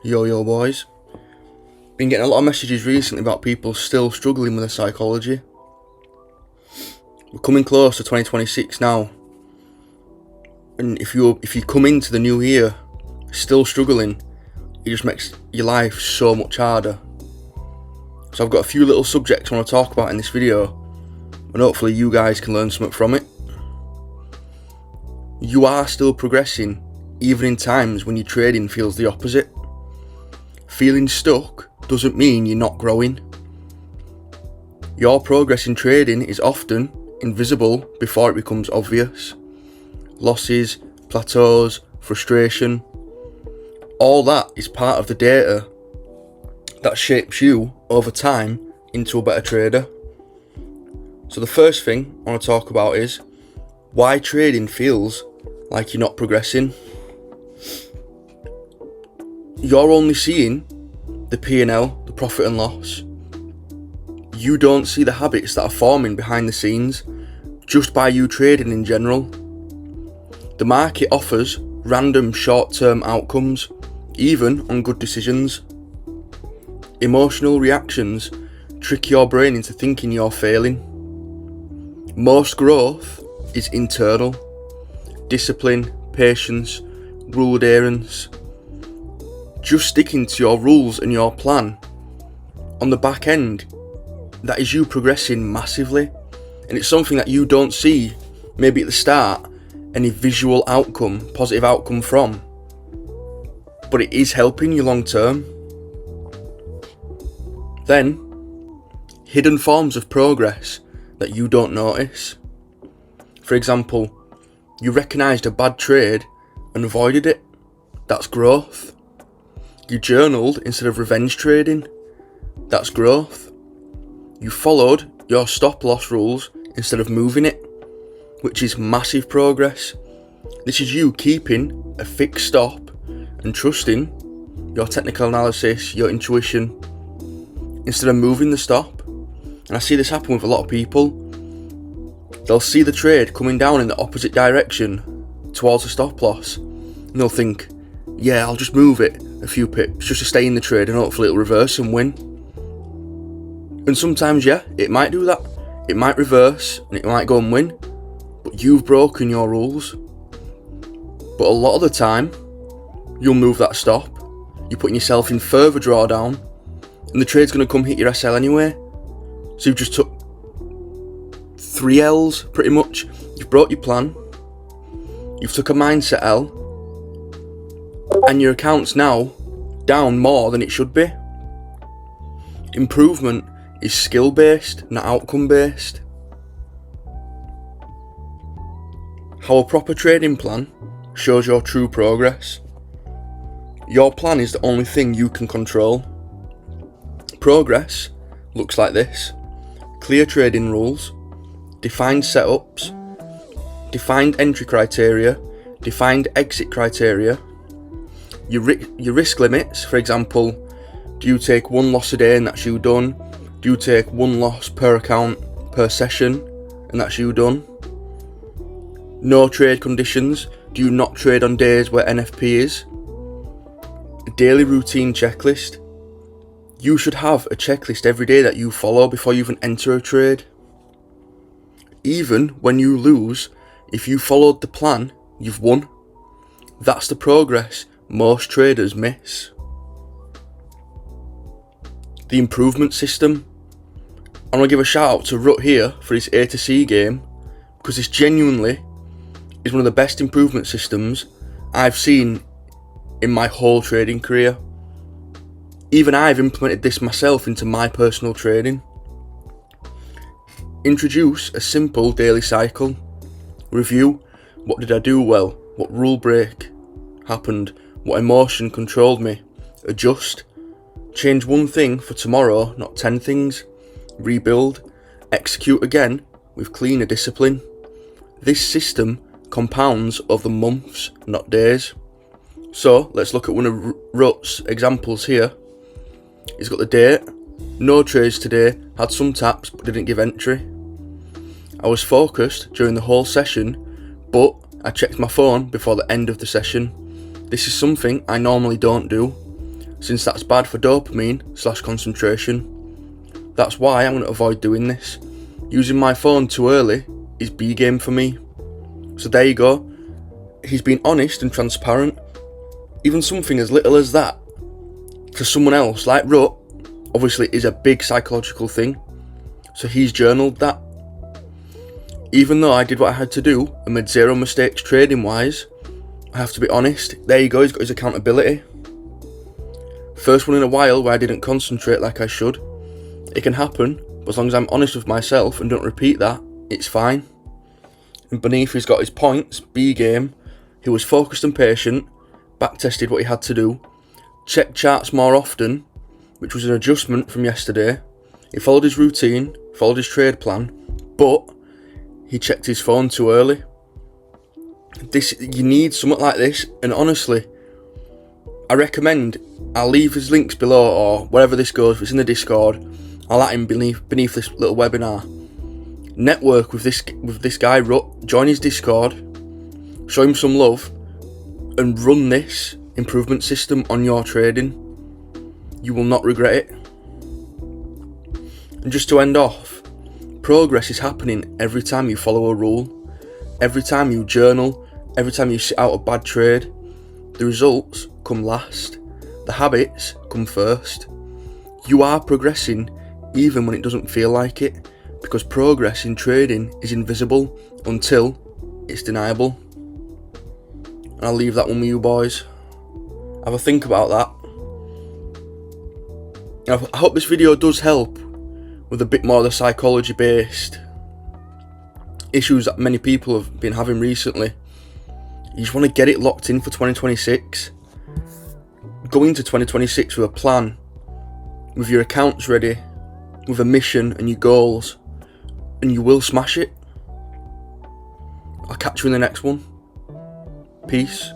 Yo boys. Been getting a lot of messages recently about people still struggling with their psychology. We're coming close to 2026 now, and if you come into the new year still struggling, it just makes your life so much harder. So I've got a few little subjects I want to talk about in this video, and hopefully you guys can learn something from it. You are still progressing, even in times when your trading feels the opposite. Feeling stuck doesn't mean you're not growing. Your progress in trading is often invisible before it becomes obvious. Losses, plateaus, frustration, all that is part of the data that shapes you over time into a better trader. So the first thing I want to talk about is why trading feels like you're not progressing. You're only seeing the P&L, the profit and loss. You don't see the habits that are forming behind the scenes just by you trading in general. The market offers random short-term outcomes, even on good decisions. Emotional reactions trick your brain into thinking you're failing. Most growth is internal. Discipline, patience, rule adherence. Just sticking to your rules and your plan. On the back end, that is you progressing massively, and it's something that you don't see maybe at the start any visual outcome, positive outcome from, but it is helping you long term. Then, hidden forms of progress that you don't notice. For example, you recognised a bad trade and avoided it. That's growth. You journaled instead of revenge trading. That's growth. You followed your stop loss rules instead of moving it, which is massive progress. This is you keeping a fixed stop and trusting your technical analysis, your intuition, instead of moving the stop. And I see this happen with a lot of people. They'll see the trade coming down in the opposite direction towards the stop loss, and they'll think, yeah, I'll just move it a few pips just to stay in the trade and hopefully it'll reverse and win. And sometimes, yeah, it might do that. It might reverse and it might go and win, but you've broken your rules. But a lot of the time, you'll move that stop, you're putting yourself in further drawdown, and the trade's going to come hit your SL anyway. So you've just took 3 L's pretty much. You've broke your plan, you've took a mindset L, and your account's now down more than it should be. Improvement is skill based, not outcome based. How a proper trading plan shows your true progress. Your plan is the only thing you can control. Progress looks like this: clear trading rules, defined setups, defined entry criteria, defined exit criteria, your risk limits. For example, do you take 1 loss a day and that's you done? Do you take 1 loss per account per session and that's you done? No trade conditions. Do you not trade on days where NFP is? A daily routine checklist. You should have a checklist every day that you follow before you even enter a trade. Even when you lose, if you followed the plan, you've won. That's the progress most traders miss. The improvement system. I want to give a shout out to Ruts here for his A to C game, because this genuinely is one of the best improvement systems I've seen in my whole trading career. Even I've implemented this myself into my personal trading. Introduce a simple daily cycle. Review: what did I do well? What rule break happened? What emotion controlled me? Adjust. Change 1 thing for tomorrow, not 10 things. Rebuild. Execute again with cleaner discipline. This system compounds over months, not days. So let's look at one of Ruts' examples here. He's got the date. No trades today, had some taps but didn't give entry. I was focused during the whole session, but I checked my phone before the end of the session. This is something I normally don't do. since that's bad for dopamine/concentration. That's why I'm going to avoid doing this. Using my phone too early is B game for me. So there you go. He's been honest and transparent. Even something as little as that, to someone else like Ruts, obviously is a big psychological thing. So he's journaled that. Even though I did what I had to do and made zero mistakes trading wise, I have to be honest. There you go, he's got his accountability. First one in a while where I didn't concentrate like I should. It can happen, but as long as I'm honest with myself and don't repeat that, it's fine. And beneath he's got his points, B game. He was focused and patient, back-tested what he had to do, checked charts more often, which was an adjustment from yesterday. He followed his routine, followed his trade plan, but he checked his phone too early. You need something like this, and honestly, I recommend, I'll leave his links below or wherever this goes, if it's in the Discord, I'll at him beneath this little webinar. Network with this guy Ruts, join his Discord, show him some love, and run this improvement system on your trading. You will not regret it. And just to end off, progress is happening every time you follow a rule, every time you journal, every time you sit out a bad trade. The results come last, the habits come first. You are progressing even when it doesn't feel like it, because progress in trading is invisible until it's deniable. And I'll leave that one with you boys. Have a think about that. I hope this video does help with a bit more of the psychology based issues that many people have been having recently. You just want to get it locked in for 2026. Go into 2026 with a plan, with your accounts ready, with a mission and your goals, and you will smash it. I'll catch you in the next one. Peace.